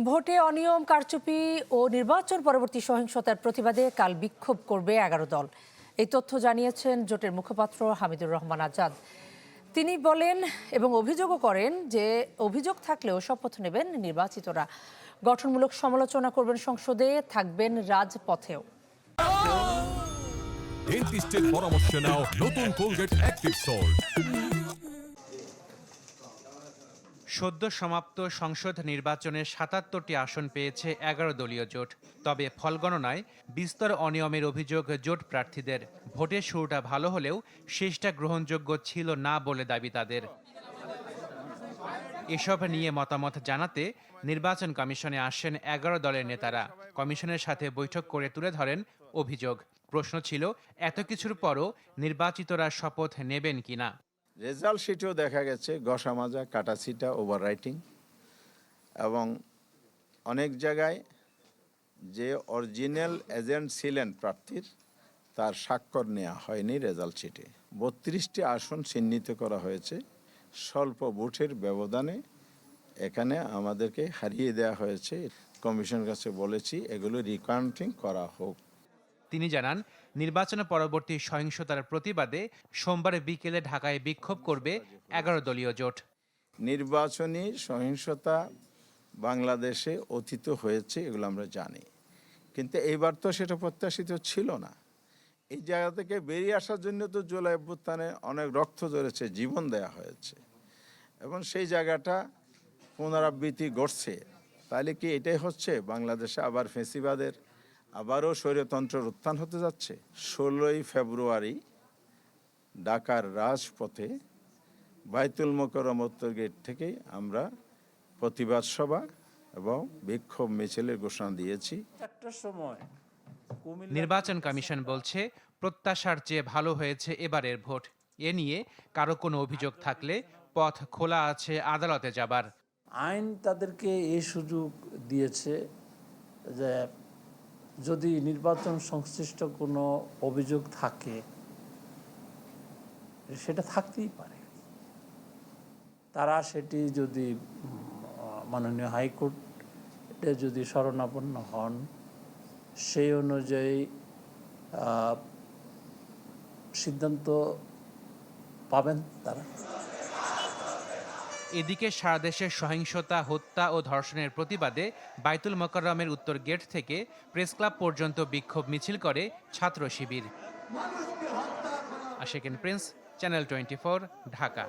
ভোটে অনিয়ম, কারচুপি ও নির্বাচন পরবর্তী সহিংসতার প্রতিবাদে কাল বিক্ষোভ করবে 11 দল। এই তথ্য জানিয়েছেন জোটের মুখপাত্র হামিদুর রহমান আজাদ। তিনি বলেন এবং অভিযোগও করেন যে অভিযোগ থাকলেও শপথ নেবেন নির্বাচিতরা, গঠনমূলক সমালোচনা করবেন সংসদে, থাকবেন রাজপথেও। ডেন্টিস্টের পরামর্শ নাও নতুন কোলগেট অ্যাক্টিভ সল্ট। সদ্য সমাপ্ত সংসদ নির্বাচনের ৭৭টি আসন পেয়েছে 11 দলীয় জোট। তবে ফল গণনায় বিস্তর অনিয়মের অভিযোগ জোট প্রার্থীদের। ভোটের শুরুটা ভালো হলেও শেষটা গ্রহণযোগ্য ছিল না বলে দাবি তাদের। এসব নিয়ে মতামত জানাতে নির্বাচন কমিশনে আসেন 11 দলের নেতারা। কমিশনের সাথে বৈঠক করে তুলে ধরেন অভিযোগ। প্রশ্ন ছিল, এত কিছুর পরও নির্বাচিতরা শপথ নেবেন কিনা। রেজাল্ট শিটেও দেখা গেছে ঘষা মাজা, কাটাছিটা, ওভার রাইটিং, এবং অনেক জায়গায় যে অরিজিনাল এজেন্ট ছিলেন প্রার্থীর তার স্বাক্ষর নেওয়া হয়নি রেজাল্ট শিটে। 32টি আসন চিহ্নিত করা হয়েছে স্বল্প ভোটের ব্যবধানে। এখানে আমাদেরকে হারিয়ে দেওয়া হয়েছে। কমিশনের কাছে বলেছি এগুলো রিকাউন্টিং করা হোক। তিনি জানান, নির্বাচন পরবর্তী সহিংসতার প্রতিবাদে সোমবার বিকেলে ঢাকায় বিক্ষোভ করবে 11 দলীয় জোট। নির্বাচনী সহিংসতা বাংলাদেশে অতীত হয়েছে, এগুলো আমরা জানি, কিন্তু এইবার তো সেটা প্রত্যাশিত ছিল না। এই জায়গা থেকে বেরিয়ে আসার জন্য তো জুলাই অভ্যুত্থানে অনেক রক্ত ঝরেছে, জীবন দেয়া হয়েছে, এবং সেই জায়গাটা পুনরাবৃত্তি ঘটছে। তাহলে কি এটাই হচ্ছে বাংলাদেশে আবার ফেসিবাদের, আবারও স্বৈরতন্ত্রের উত্থান হতে যাচ্ছে? 16ই ফেব্রুয়ারি ঢাকার রাজপথে বাইতুল মোকাররম উত্তর গেট থেকে আমরা প্রতিবাদ সভা এবং বিক্ষোভ মিছিলের ঘোষণা দিয়েছি। নির্বাচন কমিশন বলছে, প্রত্যাশার চেয়ে ভালো হয়েছে এবারের ভোট। এ নিয়ে কারো কোনো অভিযোগ থাকলে পথ খোলা আছে আদালতে যাবার। আইন তাদেরকে এই সুযোগ দিয়েছে যে যদি নির্বাচন সংশ্লিষ্ট কোনো অভিযোগ থাকে সেটা থাকতেই পারে। তারা সেটি যদি মাননীয় হাইকোর্টে যদি শরণাপন্ন হন, সেই অনুযায়ী সিদ্ধান্ত পাবেন তারা। এদিকে সারা দেশে সহিংসতা, হত্যা ও ধর্ষণের প্রতিবাদে বাইতুল মোকাররমের উত্তর গেট থেকে প্রেস ক্লাব পর্যন্ত বিক্ষোভ মিছিল করে ছাত্র শিবির। Ashikin Prince, channel 24, Dhaka.